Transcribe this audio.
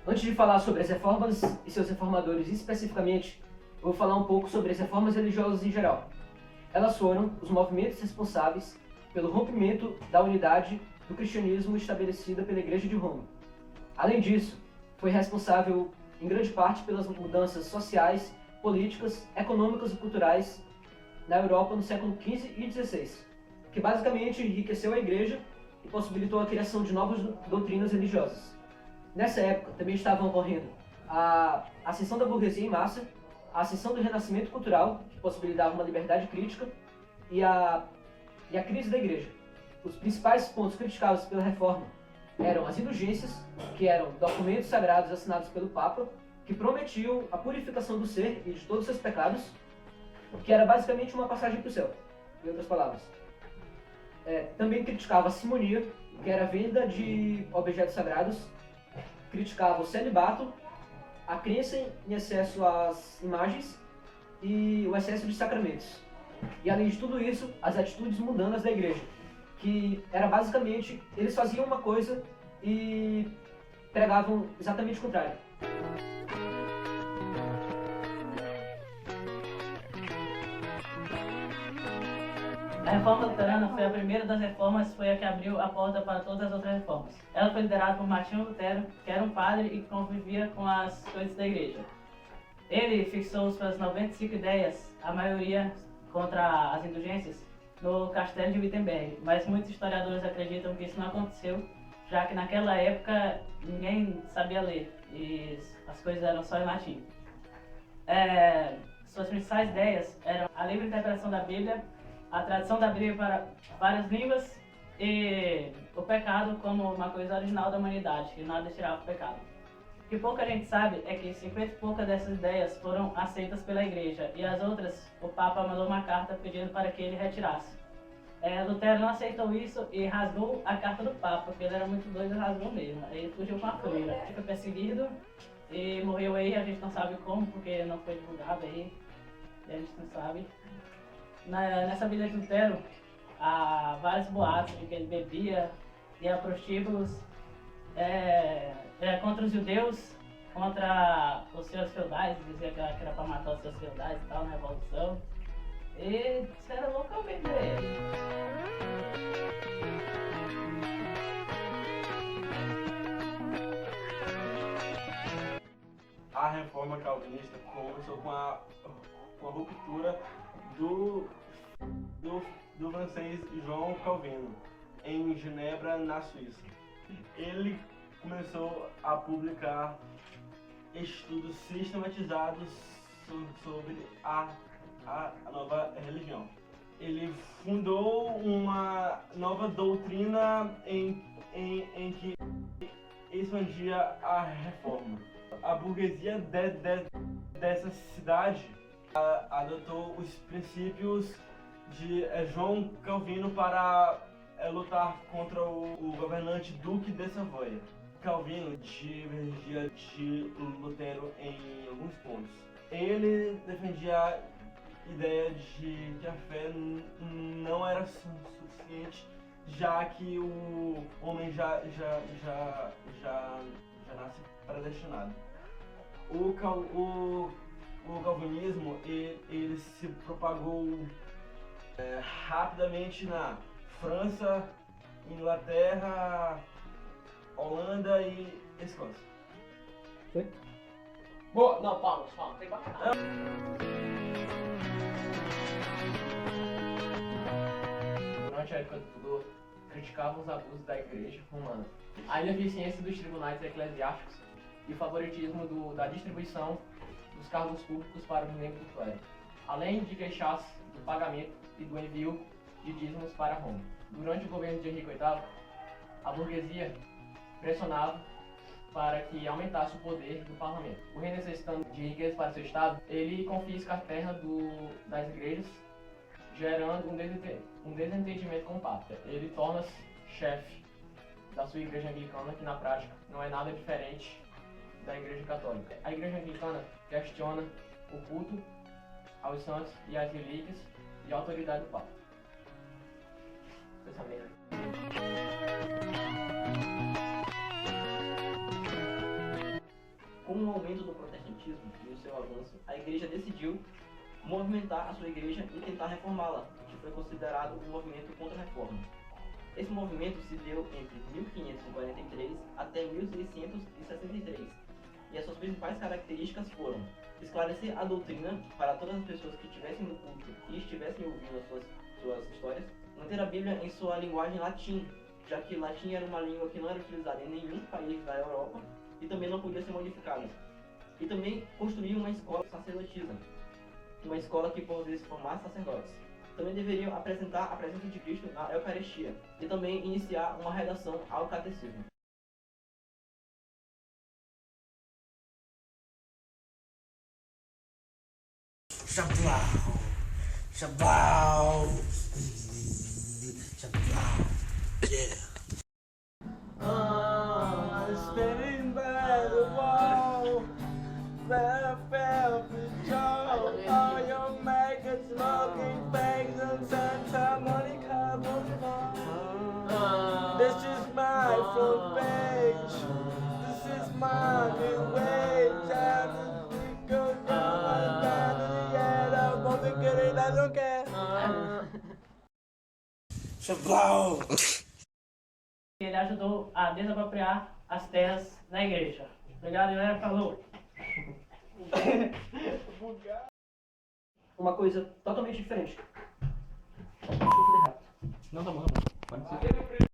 Antes de falar sobre as reformas e seus reformadores especificamente, eu vou falar um pouco sobre as reformas religiosas em geral. Elas foram os movimentos responsáveis pelo rompimento da unidade do cristianismo estabelecida pela Igreja de Roma. Além disso, foi responsável em grande parte pelas mudanças sociais, políticas, econômicas e culturais na Europa no século XV e XVI, que basicamente enriqueceu a Igreja e possibilitou a criação de novas doutrinas religiosas. Nessa época também estavam ocorrendo a ascensão da burguesia em massa, a ascensão do renascimento cultural, que possibilitava uma liberdade crítica, e a crise da Igreja. Os principais pontos criticados pela reforma eram as indulgências, que eram documentos sagrados assinados pelo Papa, que prometiam a purificação do ser e de todos os seus pecados, que era basicamente uma passagem para o céu, em outras palavras. Também criticava a simonia, que era a venda de objetos sagrados, criticava o celibato, a crença em excesso às imagens e o excesso de sacramentos. E além de tudo isso, as atitudes mundanas da igreja, que era basicamente, eles faziam uma coisa e pregavam exatamente o contrário. A reforma luterana foi a primeira das reformas, foi a que abriu a porta para todas as outras reformas. Ela foi liderada por Martinho Lutero, que era um padre e que convivia com as coisas da igreja. Ele fixou suas 95 ideias, a maioria contra as indulgências, no castelo de Wittenberg, mas muitos historiadores acreditam que isso não aconteceu, já que naquela época ninguém sabia ler e as coisas eram só em latim. Suas principais ideias eram a livre interpretação da Bíblia, a tradução da Bíblia para várias línguas e o pecado como uma coisa original da humanidade, que nada tirava o pecado. O que pouca gente sabe é que 50 e poucas dessas ideias foram aceitas pela igreja e as outras, o Papa mandou uma carta pedindo para que ele retirasse. Lutero não aceitou isso e rasgou a carta do Papa, porque ele era muito doido e rasgou mesmo. Ele fugiu com a freira. Ele foi perseguido e morreu aí, a gente não sabe como, porque não foi divulgado aí, e a gente não sabe. Nessa vida de Lutero, há vários boatos de que ele bebia, ia a prostíbulos, contra os judeus, contra os seus feudais, dizia que era para matar os seus feudais e tal, na Revolução. E isso era loucamente ele. A reforma calvinista começou com a ruptura do francês João Calvino, em Genebra, na Suíça. Ele começou a publicar estudos sistematizados sobre a nova religião. Ele fundou uma nova doutrina em que expandia a reforma. A burguesia dessa cidade adotou os princípios de João Calvino para lutar contra o governante Duque de Savoia. Calvino divergia de Lutero em alguns pontos. Ele defendia a ideia de que a fé não era suficiente, já que o homem já nasce predestinado. O calvinismo ele se propagou rapidamente na França, Inglaterra, Holanda e Escócia. Foi? Boa, não, palmas, tem que bater. Durante a época do Tudor, criticavam os abusos da igreja romana, a ineficiência dos tribunais eclesiásticos e o favoritismo da distribuição dos cargos públicos para os membros do clero, além de queixar-se do pagamento e do envio de dízimos para Roma. Durante o governo de Henrique VIII, a burguesia pressionava para que aumentasse o poder do parlamento. O rei, necessitando de riqueza para seu estado, ele confisca a terra das igrejas, gerando um desentendimento com o Papa. Ele torna-se chefe da sua igreja anglicana, que na prática não é nada diferente da igreja católica. A igreja anglicana questiona o culto aos santos e às relíquias e a autoridade do Papa. Com o aumento do protestantismo e o seu avanço, a igreja decidiu movimentar a sua igreja e tentar reformá-la, que foi considerado um movimento contra-reforma. Esse movimento se deu entre 1543 até 1663, e as suas principais características foram esclarecer a doutrina para todas as pessoas que estivessem no culto e estivessem ouvindo as suas histórias, manter a Bíblia em sua linguagem latim, já que latim era uma língua que não era utilizada em nenhum país da Europa e também não podia ser modificada. E também construir uma escola sacerdotisa, uma escola que pudesse formar sacerdotes. Também deveriam apresentar a presença de Cristo na Eucaristia e também iniciar uma redação ao catecismo. Chablau! Chablau! Chablau! Yeah! Standing by the wall, where I felt the joy. All your maggots, smoking bags, and Santa Monica Boulevard. This is my front page. This is my new wage. And it goes down my band in the air. I'm gonna get it, I don't care. Chablau! Ele ajudou a desapropriar as terras da igreja. Obrigado, galera. Falou! Uma coisa totalmente diferente. Deixa eu fazer rápido. Não, tá bom. Pode ser.